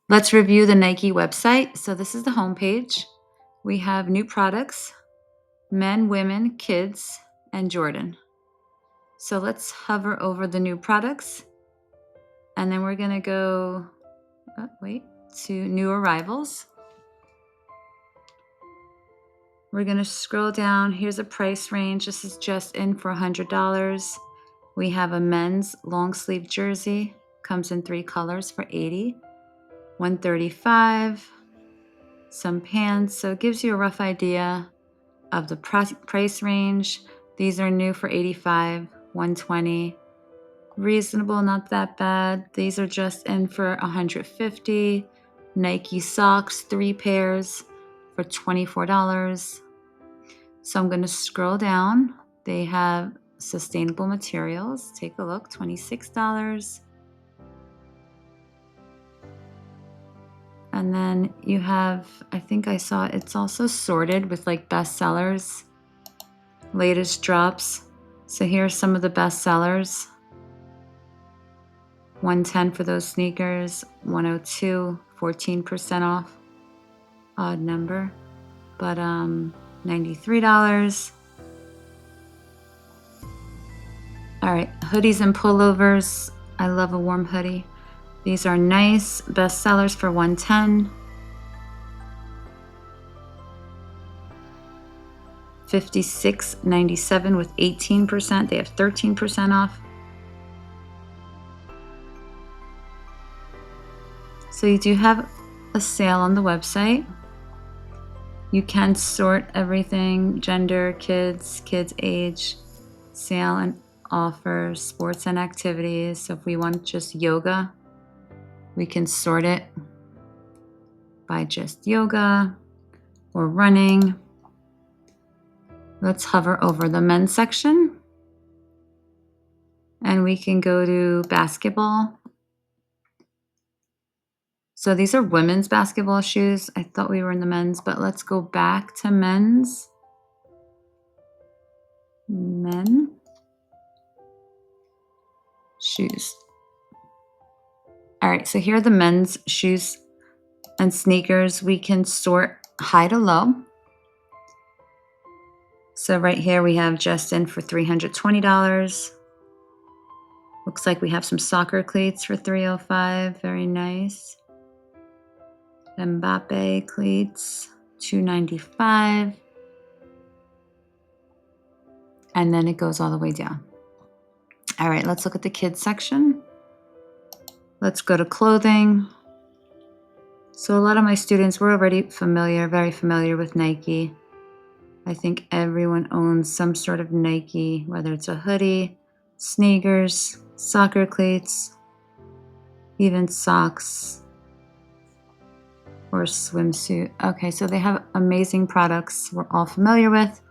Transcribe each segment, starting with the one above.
Let's review the Nike website. So this is the homepage. We have new products, men, women, kids, and Jordan. So let's hover over the new products. And then we're going to go, to new arrivals. We're going to scroll down. Here's a price range. This is just in for $100. We have a men's long sleeve jersey. Comes in 3 colors for $80. $135. Some pants. So it gives you a rough idea of the price range. These are new for $85. $120. Reasonable, not that bad. These are just in for $150. Nike socks, 3 pairs for $24. So I'm going to scroll down. They have sustainable materials. Take a look, $26. And then you have, I think I saw it's also sorted with like bestsellers, latest drops. So here's some of the bestsellers. $110 for those sneakers, $102, 14% off. Odd number, but $93. All right, hoodies and pullovers. I love a warm hoodie. These are nice bestsellers for $110. $56.97 with 18%. They have 13% off. So you do have a sale on the website. You can sort everything, gender, kids age, sale and offers, sports and activities. So if we want just yoga, we can sort it by just yoga or running. Let's hover over the men's section and we can go to basketball. So these are women's basketball shoes. I thought we were in the men's, but let's go back to men's. Men shoes. All right, so here are the men's shoes and sneakers. We can sort high to low. So right here we have just in for $320. Looks like we have some soccer cleats for $305. Very nice. Mbappe cleats, $295. And then it goes all the way down. All right, let's look at the kids section. Let's go to clothing. So a lot of my students were already very familiar with Nike. I think everyone owns some sort of Nike, whether it's a hoodie, sneakers, soccer cleats, even socks or a swimsuit. Okay, so they have amazing products we're all familiar with.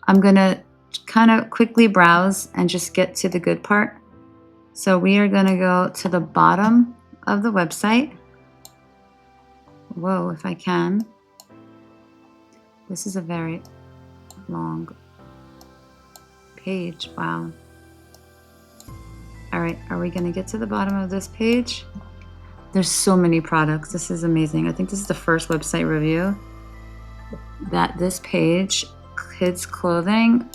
I'm gonna kind of quickly browse and just get to the good part. So we are gonna go to the bottom of the website. Whoa, if I can. This is a very long page. Wow. All right, are we gonna get to the bottom of this page? There's so many products. This is amazing. I think this is the first website review that this page, kids clothing.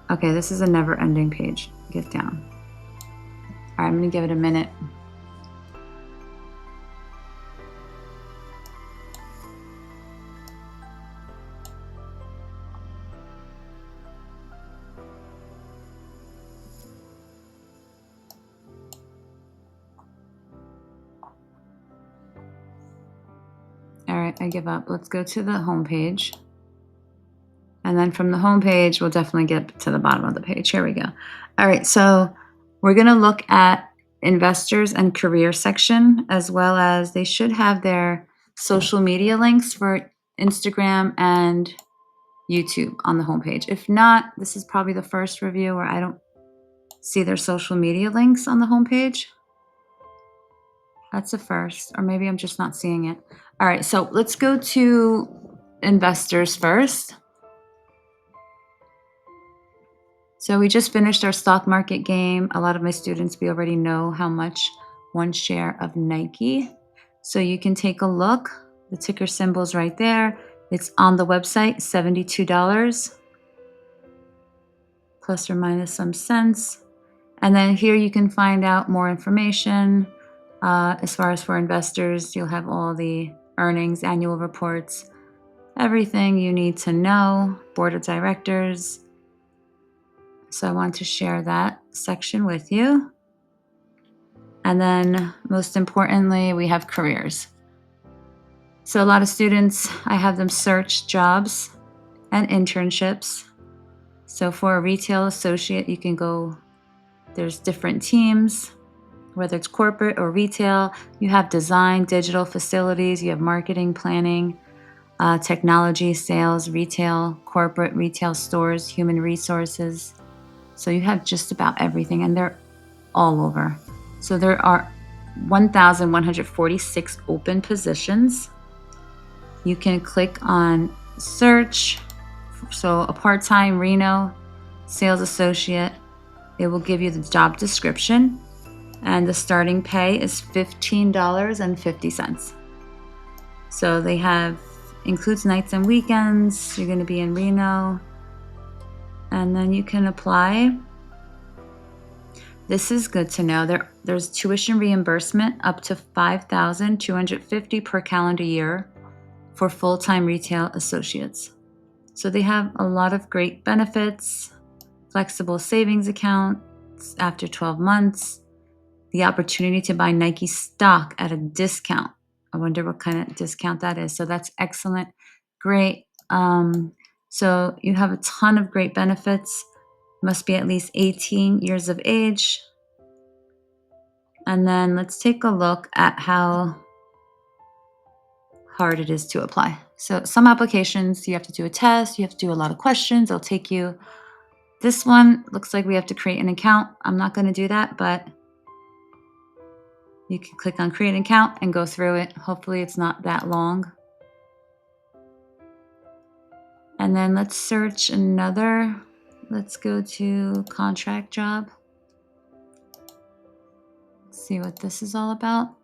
Okay, this is a never-ending page. Get down. All right, I'm gonna give it a minute. All right, I give up. Let's go to the home page. And then from the home page, we'll definitely get to the bottom of the page. Here we go. All right, so we're gonna look at investors and career section, as well as they should have their social media links for Instagram and YouTube on the homepage. If not, this is probably the first review where I don't see their social media links on the homepage. That's a first, or maybe I'm just not seeing it. All right, so let's go to investors first. So we just finished our stock market game. A lot of my students, we already know how much one share of Nike So you can take a look. The ticker symbol's right there. It's on the website, $72 plus or minus some cents. And then here you can find out more information. As far as for investors, you'll have all the earnings, annual reports, everything you need to know, board of directors. So I want to share that section with you. And then most importantly, we have careers. So a lot of students, I have them search jobs and internships. So for a retail associate, you can go, there's different teams, whether it's corporate or retail. You have design, digital, facilities, you have marketing, planning, technology, sales, retail, corporate, retail stores, human resources. So you have just about everything, and they're all over. So there are 1,146 open positions. You can click on search. So a part-time Reno sales associate, it will give you the job description, and the starting pay is $15.50. So they have, includes nights and weekends. You're going to be in Reno, and then you can apply. This is good to know. There's tuition reimbursement up to $5,250 per calendar year for full-time retail associates. So they have a lot of great benefits, flexible savings accounts after 12 months, the opportunity to buy Nike stock at a discount. I wonder what kind of discount that is. So that's excellent. Great. So you have a ton of great benefits. Must be at least 18 years of age. And then let's take a look at how hard it is to apply. So some applications, you have to do a test. You have to do a lot of questions. It'll take you. This one looks like we have to create an account. I'm not going to do that, but you can click on create an account and go through it. Hopefully it's not that long. And then let's search another. Let's go to contract job. See what this is all about.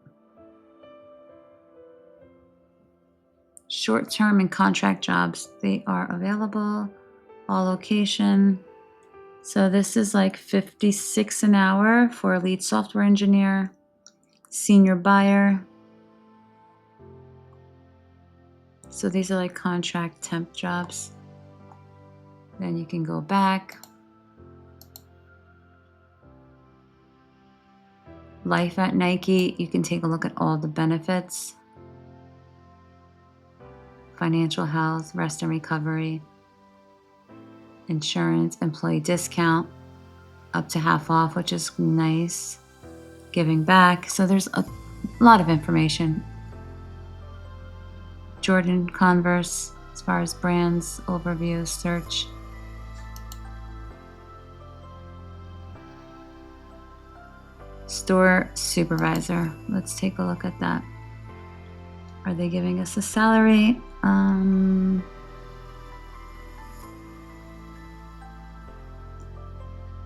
Short-term and contract jobs, they are available. All location. So this is like $56 an hour for a lead software engineer, senior buyer. So these are like contract temp jobs. Then you can go back. Life at Nike, you can take a look at all the benefits. Financial health, rest and recovery, insurance, employee discount, up to half off, which is nice. Giving back. So there's a lot of information. Jordan, Converse, as far as brands, overview, search. Store supervisor. Let's take a look at that. Are they giving us a salary?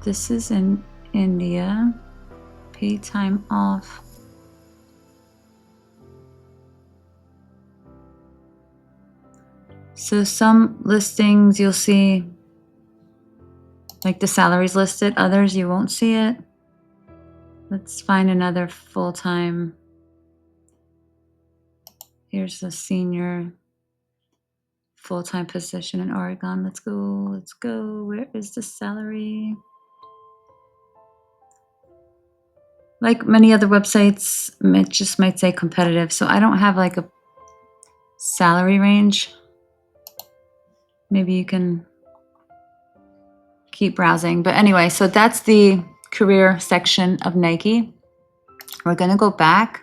This is in India. Paid time off. So some listings you'll see like the salaries listed, others you won't see it. Let's find another full-time. Here's the senior full-time position in Oregon. Let's go. Where is the salary? Like many other websites, it just might say competitive. So I don't have like a salary range. Maybe you can keep browsing. But anyway, so that's the career section of Nike. We're going to go back.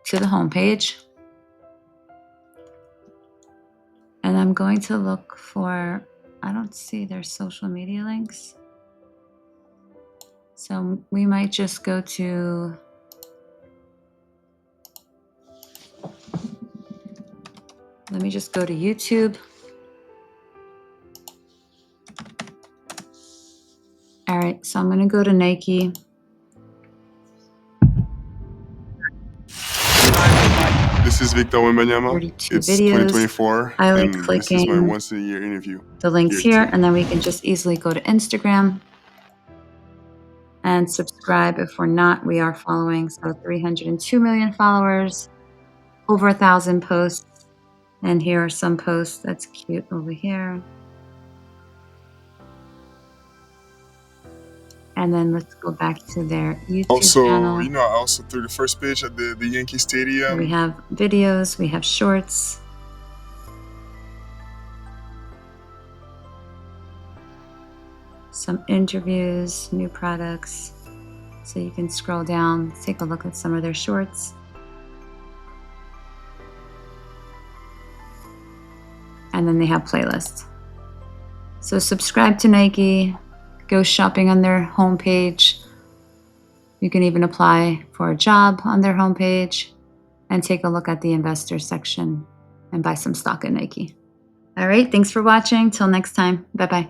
To the home page. And I'm going to look for, I don't see their social media links. So we might just go to, let me just go to YouTube. All right, so I'm going to go to Nike. This is Victor Wembanyama. 32 It's videos. 2024, I like and this is my clicking once-a-year interview. the links here, too. and then we can just easily go to Instagram and subscribe. If we're not, we are following. So 302 million followers, over 1,000 posts. And here are some posts. That's cute over here. And then let's go back to their YouTube channel. Also, I also threw the first pitch at the Yankee Stadium. Here we have videos, we have shorts. Some interviews, new products. So you can scroll down, take a look at some of their shorts. And then they have playlists. So subscribe to Nike, go shopping on their homepage. You can even apply for a job on their homepage and take a look at the investor section and buy some stock in Nike. All right, thanks for watching. Till next time, bye-bye.